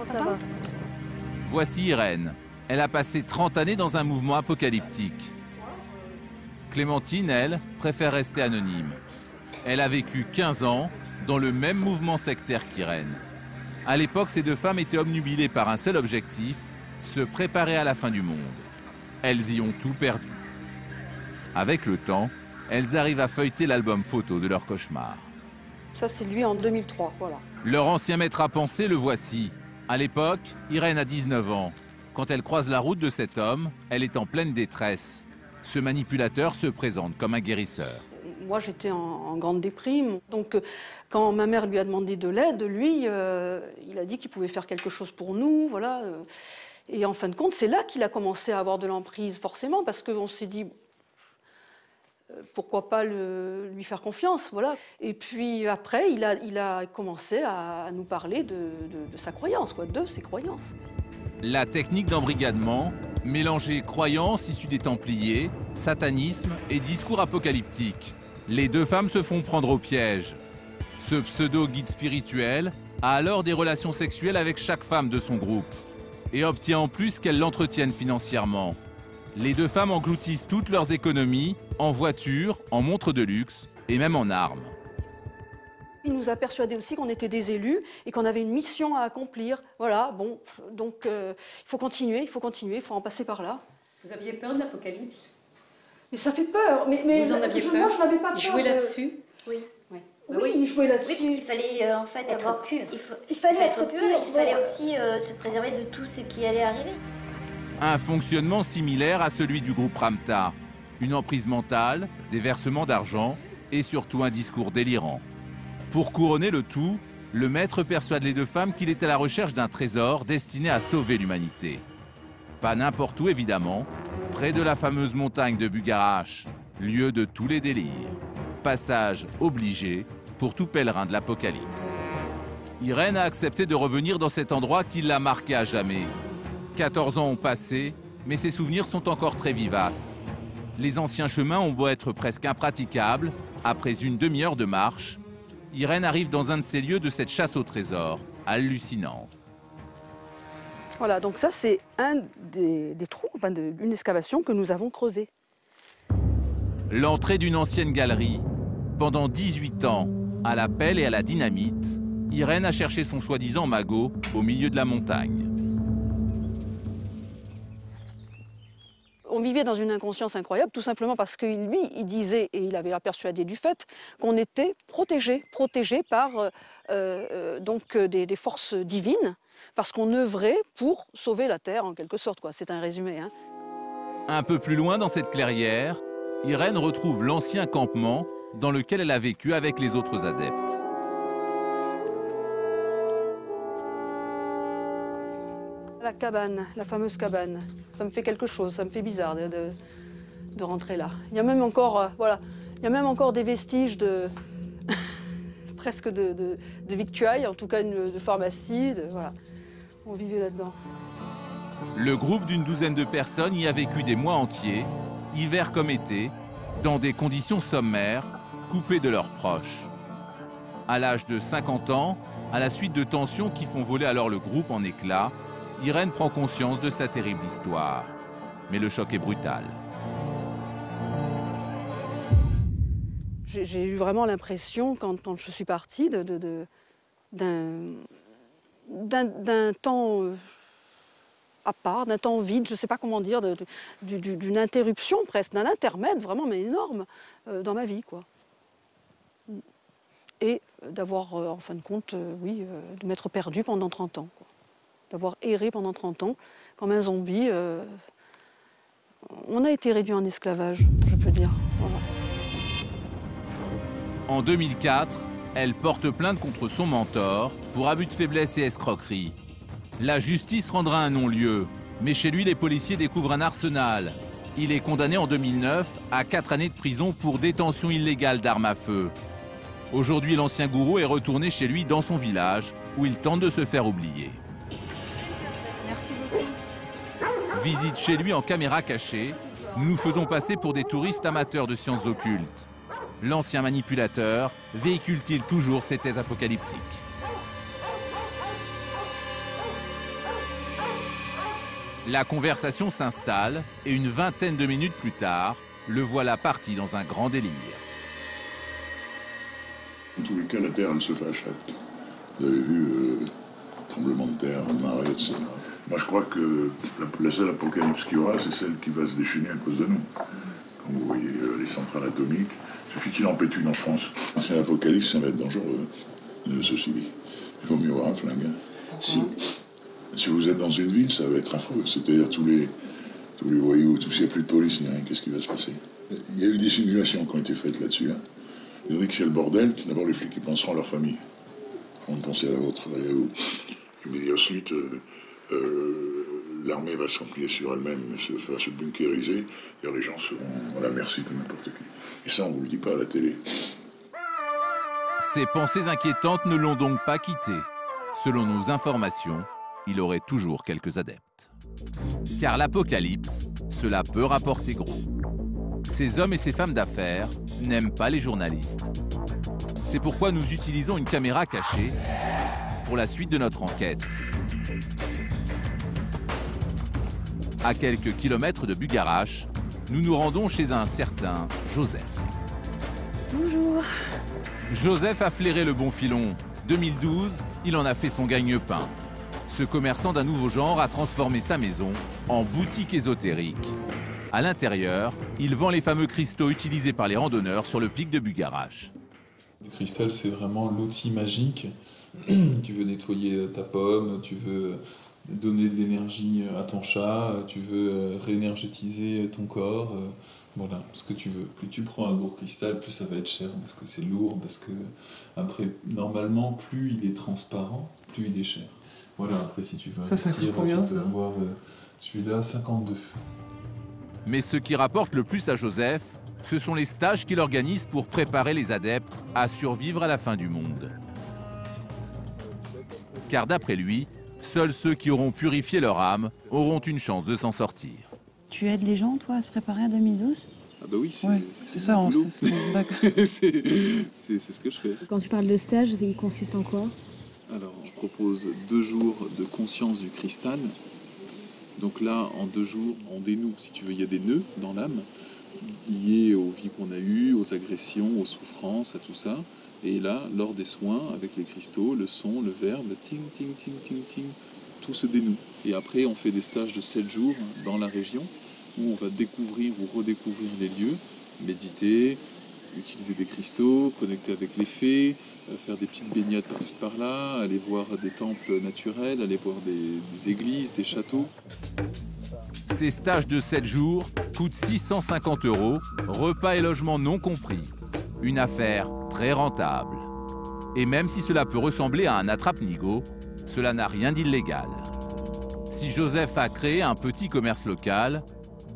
Ça va. Voici Irène. Elle a passé 30 années dans un mouvement apocalyptique. Clémentine, elle, préfère rester anonyme. Elle a vécu 15 ans dans le même mouvement sectaire qu'Irène. À l'époque, ces deux femmes étaient obnubilées par un seul objectif, se préparer à la fin du monde. Elles y ont tout perdu. Avec le temps, elles arrivent à feuilleter l'album photo de leur cauchemar. Ça, c'est lui en 2003, voilà. Leur ancien maître à penser, le voici. À l'époque, Irène a 19 ans. Quand elle croise la route de cet homme, elle est en pleine détresse. Ce manipulateur se présente comme un guérisseur. Moi, j'étais en grande déprime. Donc, quand ma mère lui a demandé de l'aide, lui, il a dit qu'il pouvait faire quelque chose pour nous, voilà. Et en fin de compte, c'est là qu'il a commencé à avoir de l'emprise, forcément, parce qu'on s'est dit, pourquoi pas lui faire confiance, voilà. Et puis après, il a commencé à nous parler de sa croyance, quoi, de ses croyances. La technique d'embrigadement, mélanger croyances issues des Templiers, satanisme et discours apocalyptiques. Les deux femmes se font prendre au piège. Ce pseudo-guide spirituel a alors des relations sexuelles avec chaque femme de son groupe et obtient en plus qu'elles l'entretiennent financièrement. Les deux femmes engloutissent toutes leurs économies en voitures, en montres de luxe et même en armes. Il nous a persuadés aussi qu'on était des élus et qu'on avait une mission à accomplir. Voilà, bon, donc il faut continuer, il faut en passer par là. Vous aviez peur de l'apocalypse? Mais ça fait peur. Mais vous en aviez peur? Moi, je n'avais pas peur. Jouer là-dessus? Oui. Oui, il jouait là-dessus. Oui, parce qu'il fallait en fait Être avoir pur. Il fallait être pur, pur. Il fallait voilà. aussi se préserver de tout ce qui allait arriver. Un fonctionnement similaire à celui du groupe Ramtha. Une emprise mentale, des versements d'argent et surtout un discours délirant. Pour couronner le tout, le maître persuade les deux femmes qu'il est à la recherche d'un trésor destiné à sauver l'humanité. Pas n'importe où évidemment, près de la fameuse montagne de Bugarache, lieu de tous les délires. Passage obligé pour tout pèlerin de l'Apocalypse. Irène a accepté de revenir dans cet endroit qui l'a marqué à jamais. 14 ans ont passé, mais ses souvenirs sont encore très vivaces. Les anciens chemins ont beau être presque impraticables, après une demi-heure de marche, Irène arrive dans un de ces lieux de cette chasse au trésor, hallucinante. Voilà, donc ça c'est un des trous, enfin une excavation que nous avons creusée. L'entrée d'une ancienne galerie. Pendant 18 ans, à la pelle et à la dynamite, Irène a cherché son soi-disant magot au milieu de la montagne. On vivait dans une inconscience incroyable, tout simplement parce que lui, il disait, et il avait la persuadé du fait, qu'on était protégés par donc des forces divines, parce qu'on œuvrait pour sauver la Terre, en quelque sorte, quoi. C'est un résumé, hein. Un peu plus loin dans cette clairière, Irène retrouve l'ancien campement dans lequel elle a vécu avec les autres adeptes. La cabane, la fameuse cabane, ça me fait quelque chose, ça me fait bizarre de rentrer là. Il y a même encore, voilà, il y a même encore des vestiges de presque de victuailles, en tout cas de pharmacie, voilà. On vivait là-dedans. Le groupe d'une douzaine de personnes y a vécu des mois entiers, hiver comme été, dans des conditions sommaires, coupés de leurs proches. À l'âge de 50 ans, à la suite de tensions qui font voler alors le groupe en éclats, Irène prend conscience de sa terrible histoire. Mais le choc est brutal. J'ai eu vraiment l'impression, quand je suis partie, d'un temps à part, d'un temps vide, je ne sais pas comment dire, d'une interruption presque, d'un intermède vraiment, mais énorme, dans ma vie, quoi. Et d'avoir, en fin de compte, oui, de m'être perdue pendant 30 ans, quoi. D'avoir erré pendant 30 ans, comme un zombie. On a été réduit en esclavage, je peux dire. Voilà. En 2004, elle porte plainte contre son mentor pour abus de faiblesse et escroquerie. La justice rendra un non-lieu, mais chez lui, les policiers découvrent un arsenal. Il est condamné en 2009 à 4 années de prison pour détention illégale d'armes à feu. Aujourd'hui, l'ancien gourou est retourné chez lui dans son village, où il tente de se faire oublier. Merci beaucoup. Visite chez lui en caméra cachée, nous nous faisons passer pour des touristes amateurs de sciences occultes. L'ancien manipulateur véhicule-t-il toujours ses thèses apocalyptiques? La conversation s'installe et une vingtaine de minutes plus tard, le voilà parti dans un grand délire. En tous les cas, la Terre, elle se fait à chaque. Vous avez vu, tremblement de terre, marée, etc. Moi, je crois que la seule apocalypse qu'il y aura, c'est celle qui va se déchaîner à cause de nous. Quand vous voyez les centrales atomiques, il suffit qu'il en pète une en France. C'est l'apocalypse, ça va être dangereux, ceci dit. Il vaut mieux avoir un flingue. Hein. Si vous êtes dans une ville, ça va être affreux. C'est-à-dire tous les voyous, s'il n'y a plus de police, ni rien, qu'est-ce qui va se passer? Il y a eu des simulations qui ont été faites là-dessus. Hein. Ils ont dit que c'est le bordel, d'abord les flics ils penseront à leur famille. On pensait à la vôtre, et à vous. Mais ensuite, l'armée va se replier sur elle-même, va se bunkériser, et les gens seront à la merci de n'importe qui. Et ça, on ne vous le dit pas à la télé. Ces pensées inquiétantes ne l'ont donc pas quitté. Selon nos informations, il aurait toujours quelques adeptes. Car l'apocalypse, cela peut rapporter gros. Ces hommes et ces femmes d'affaires n'aiment pas les journalistes. C'est pourquoi nous utilisons une caméra cachée pour la suite de notre enquête. À quelques kilomètres de Bugarache, nous nous rendons chez un certain Joseph. Bonjour. Joseph a flairé le bon filon. 2012, il en a fait son gagne-pain. Ce commerçant d'un nouveau genre a transformé sa maison en boutique ésotérique. À l'intérieur, il vend les fameux cristaux utilisés par les randonneurs sur le pic de Bugarache. Le cristal, c'est vraiment l'outil magique. Tu veux nettoyer ta pomme, tu veux donner de l'énergie à ton chat, tu veux réénergétiser ton corps, voilà, ce que tu veux. Plus tu prends un gros cristal, plus ça va être cher, parce que c'est lourd, parce que après, normalement, plus il est transparent, plus il est cher. Voilà, après si tu veux ça coûte combien, ça ? Avoir celui-là, 52. Mais ce qui rapporte le plus à Joseph, ce sont les stages qu'il organise pour préparer les adeptes à survivre à la fin du monde. Car d'après lui, seuls ceux qui auront purifié leur âme auront une chance de s'en sortir. Tu aides les gens, toi, à se préparer à 2012 ? Ah bah oui, c'est ça, d'accord. c'est ce que je fais. Quand tu parles de stage, il consiste en quoi ? Alors, je propose 2 jours de conscience du cristal. Donc là, en 2 jours, on dénoue, si tu veux, il y a des nœuds dans l'âme, liés aux vies qu'on a eues, aux agressions, aux souffrances, à tout ça. Et là, lors des soins, avec les cristaux, le son, le verbe, ting, ting, ting, ting, ting, tout se dénoue. Et après, on fait des stages de 7 jours dans la région, où on va découvrir ou redécouvrir les lieux, méditer, utiliser des cristaux, connecter avec les fées, faire des petites baignades par-ci par-là, aller voir des temples naturels, aller voir des églises, des châteaux. Ces stages de 7 jours coûtent 650 €, repas et logement non compris. Une affaire très rentable. Et même si cela peut ressembler à un attrape-nigo, cela n'a rien d'illégal. Si Joseph a créé un petit commerce local,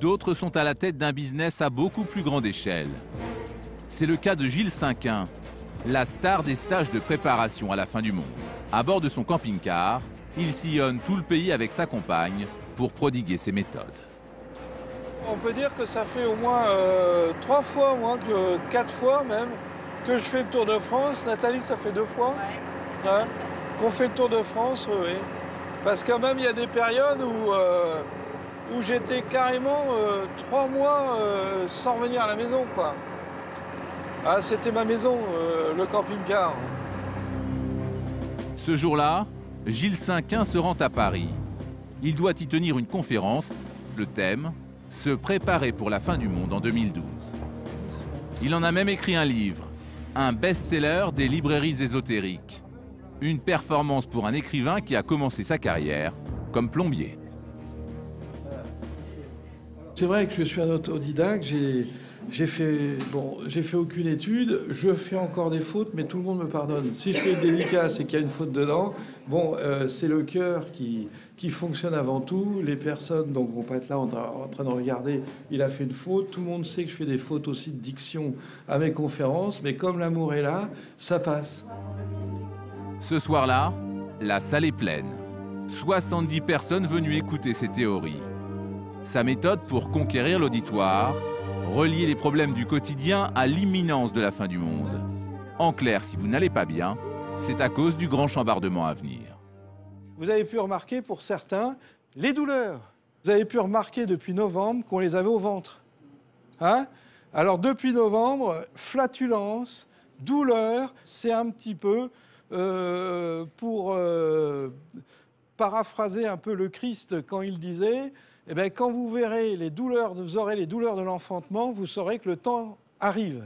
d'autres sont à la tête d'un business à beaucoup plus grande échelle. C'est le cas de Gilles Cinquin, la star des stages de préparation à la fin du monde. À bord de son camping-car, il sillonne tout le pays avec sa compagne pour prodiguer ses méthodes. On peut dire que ça fait au moins 3 fois, au moins 4 fois même, que je fais le Tour de France. Nathalie, ça fait 2 fois qu'on fait le Tour de France, oui. Parce que même il y a des périodes où j'étais carrément 3 mois sans revenir à la maison, quoi. Ah, c'était ma maison, le camping-car. Ce jour-là, Gilles Cinquin se rend à Paris. Il doit y tenir une conférence. Le thème, se préparer pour la fin du monde en 2012. Il en a même écrit un livre, un best-seller des librairies ésotériques. Une performance pour un écrivain qui a commencé sa carrière comme plombier. C'est vrai que je suis un autodidacte, j'ai fait aucune étude, je fais encore des fautes, mais tout le monde me pardonne. Si je fais une dédicace et qu'il y a une faute dedans, c'est le cœur qui fonctionne avant tout. Les personnes donc vont pas être là en train de regarder, il a fait une faute. Tout le monde sait que je fais des fautes aussi de diction à mes conférences, mais comme l'amour est là, ça passe. Ce soir-là, la salle est pleine. 70 personnes venues écouter ses théories. Sa méthode pour conquérir l'auditoire, relier les problèmes du quotidien à l'imminence de la fin du monde. En clair, si vous n'allez pas bien, c'est à cause du grand chambardement à venir. Vous avez pu remarquer pour certains les douleurs. Vous avez pu remarquer depuis novembre qu'on les avait au ventre. Hein? Alors depuis novembre, flatulence, douleur, c'est un petit peu pour paraphraser un peu le Christ quand il disait eh bien, quand vous verrez les douleurs, vous aurez les douleurs de l'enfantement, vous saurez que le temps arrive.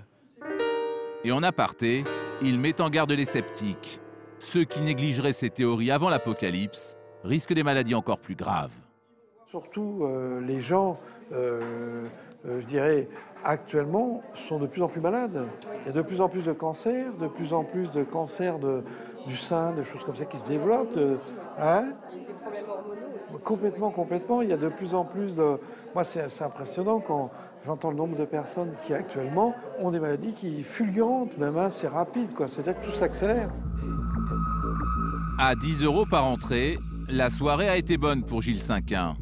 Et en aparté, il met en garde les sceptiques. Ceux qui négligeraient ces théories avant l'Apocalypse risquent des maladies encore plus graves. Surtout, les gens, je dirais, actuellement, sont de plus en plus malades. Il y a de plus en plus de cancers, de plus en plus de cancers du sein, de choses comme ça qui se développent. Hein? Des problèmes hormonaux aussi. Complètement. Il y a de plus en plus de... Moi, c'est impressionnant quand j'entends le nombre de personnes qui, actuellement, ont des maladies qui fulgurantes, même, hein, c'est rapide, quoi. C'est-à-dire que tout s'accélère. À 10 € par entrée, la soirée a été bonne pour Gilles Cinquin.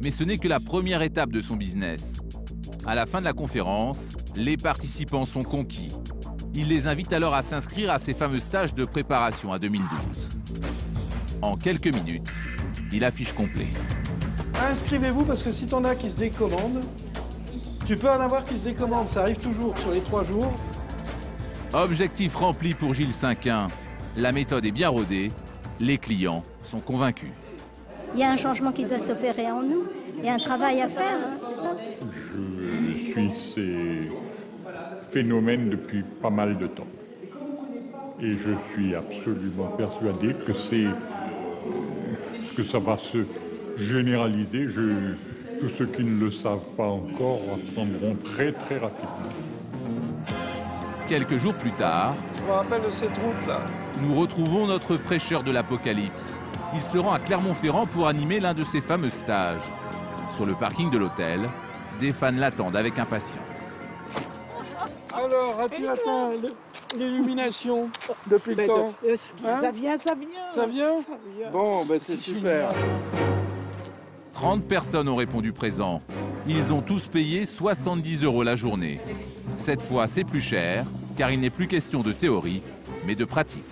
Mais ce n'est que la première étape de son business. À la fin de la conférence, les participants sont conquis. Il les invite alors à s'inscrire à ces fameux stages de préparation à 2012. En quelques minutes, il affiche complet. Inscrivez-vous parce que si t'en as qui se décommandent, tu peux en avoir qui se décommandent, ça arrive toujours sur les 3 jours. Objectif rempli pour Gilles Cinquin. La méthode est bien rodée, les clients sont convaincus. Il y a un changement qui doit s'opérer en nous, il y a un travail à faire, hein, c'est ça? Je suis ces phénomènes depuis pas mal de temps. Et je suis absolument persuadé que ça va se généraliser. Tous ceux qui ne le savent pas encore apprendront très très rapidement. Quelques jours plus tard, je me rappelle de cette route-là. Nous retrouvons notre prêcheur de l'Apocalypse. Il se rend à Clermont-Ferrand pour animer l'un de ses fameux stages. Sur le parking de l'hôtel, des fans l'attendent avec impatience. Alors, as-tu atteint l'illumination depuis le temps? Ça vient. Ça vient? Bon, ben c'est super. 30 personnes ont répondu présent. Ils ont tous payé 70 € la journée. Cette fois, c'est plus cher, car il n'est plus question de théorie, mais de pratique.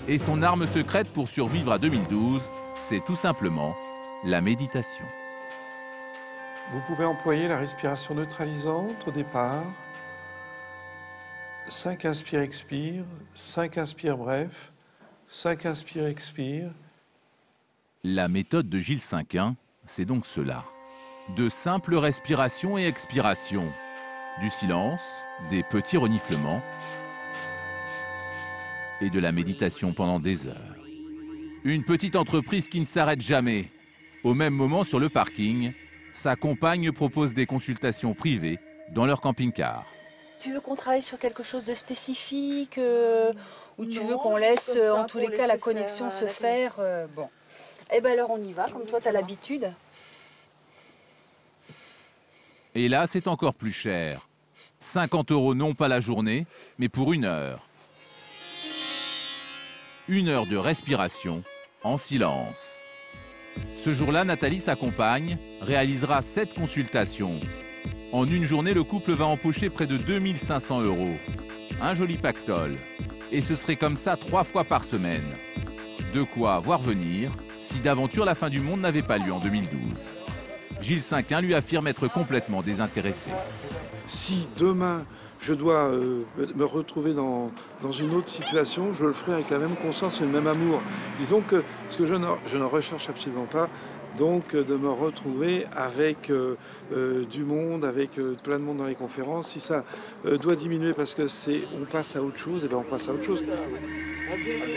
Et son arme secrète pour survivre à 2012, c'est tout simplement la méditation. Vous pouvez employer la respiration neutralisante au départ. 5 inspire-expire, 5 inspire-bref, 5 inspire-expire. La méthode de Gilles Cinquin, c'est donc cela. De simples respirations et expirations. Du silence, des petits reniflements et de la méditation pendant des heures. Une petite entreprise qui ne s'arrête jamais. Au même moment, sur le parking, sa compagne propose des consultations privées dans leur camping-car. Tu veux qu'on travaille sur quelque chose de spécifique ou tu veux qu'on laisse en tous les cas la connexion se faire bon. Eh bien alors on y va, comme toi tu as l'habitude. Et là, c'est encore plus cher. 50 € non pas la journée, mais pour 1 heure. 1 heure de respiration en silence. Ce jour-là, Nathalie, sa compagne, réalisera 7 consultations. En une journée, le couple va empocher près de 2500 €. Un joli pactole. Et ce serait comme ça 3 fois par semaine. De quoi voir venir si d'aventure la fin du monde n'avait pas lieu en 2012. Gilles Cinquin lui affirme être complètement désintéressé. Si demain je dois me retrouver dans une autre situation, je le ferai avec la même conscience et le même amour. Disons que ce que je ne recherche absolument pas, donc de me retrouver avec du monde, avec plein de monde dans les conférences. Si ça doit diminuer parce que on passe à autre chose, et bien on passe à autre chose.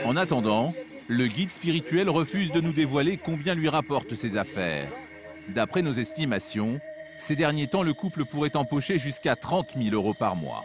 En attendant, le guide spirituel refuse de nous dévoiler combien lui rapportent ses affaires. D'après nos estimations, ces derniers temps, le couple pourrait empocher jusqu'à 30 000 € par mois.